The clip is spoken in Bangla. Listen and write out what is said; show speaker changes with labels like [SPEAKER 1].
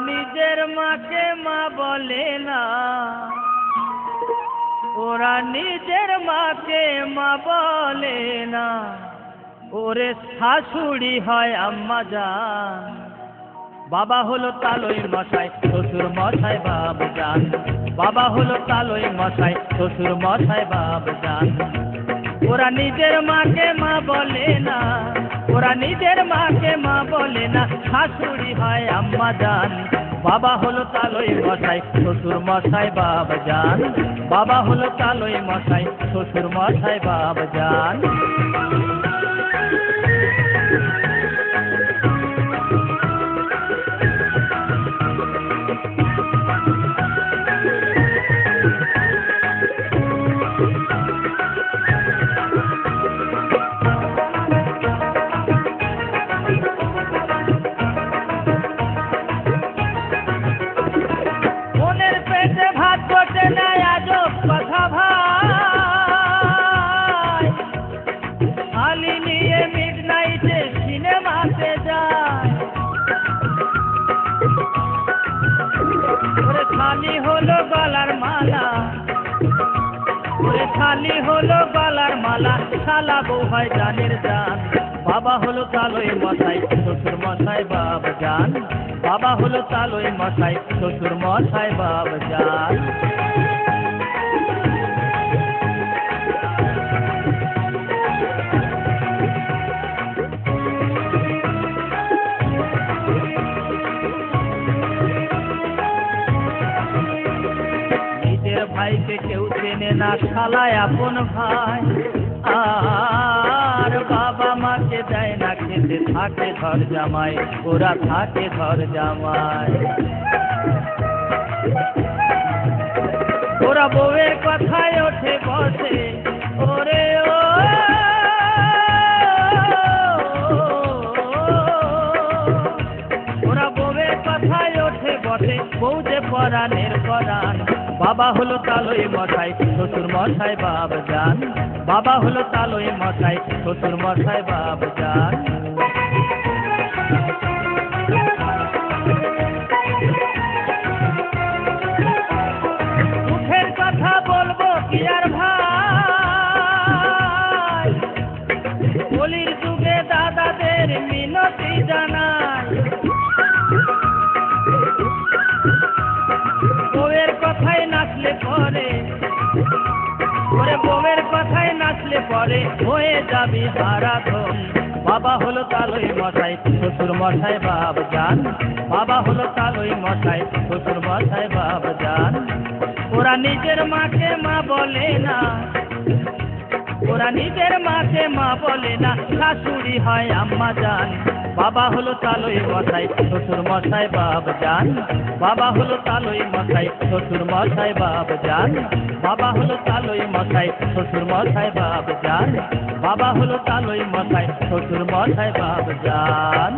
[SPEAKER 1] নিজের মাকে মা বলে না, ওরা নিজের মাকে মা বলে না, ওরে শাশুড়ি হয় আম্মা জান। বাবা হলো তালই মশাই, শ্বশুর মশাই বাবজান। বাবা হলো তালই মশাই, শ্বশুর মশাই বাবজান। ওরা নিজের মাকে মা বলে না, ওরা নিজের মাকে মা বলে না, শাশুড়ি হয় আম্মা জান। বাবা হলো তালই মশাই, শ্বশুর মশাই বাবজান। বাবা হলো তালই মশাই, শ্বশুর মশাই বাবজান। খালি হলো গলার মালা, ওরে খালি হলো গলার মালা, শালা বউ হয় জানের জান। বাবা হলো তালই মশাই, শ্বশুর মশাই বাবজান। বাবা হলো তালই মশাই, শ্বশুর মশাই বাবজান। ভাইকে কেউ চেনে না, শালায় আপন ভাই। আর বাবা মাকে দেয় না খেতে, থাকে ঘর জামাই, ওরা থাকে ঘর জামাই। ওরা বউয়ের কথায় ওঠে বসে, ওরে ও ওরা বউয়ের কথায় ওঠে বসে, বউ যে পরাণের পরাণ। বাবা হলো তালই মশাই, শ্বশুর মশাই বাবজান। বাবা হলো তালই মশাই, শ্বশুর মশাই বাবজান। মুখের কথা বলবো কি আর ভাই, কলির যুগে দাদাদের মিনতি জানাই। বউয়ের কথায় নাচলে পরে, ওরে বউয়ের কথায় নাচলে পরে হয়ে যাবি হারাধন। বাবা হলো তালই মশাই, শ্বশুর মশাই বাবজান। বাবা হলো তালই মশাই, শ্বশুর মশাই বাবজান। ওরা নিজের মাকে মা বলে না, ওরা নিজের মাকে মা বলে না, শাশুড়ি হয় আম্মা জান। বাবা হলো তালই মশাই, শ্বশুর মশাই বাবজান। বাবা হলো তালই মশাই, শ্বশুর মশাই বাবজান। বাবা হলো তালই মশাই, শ্বশুর মশাই বাবজান। বাবা হলো তালই মশাই, শ্বশুর মশাই বাবজান।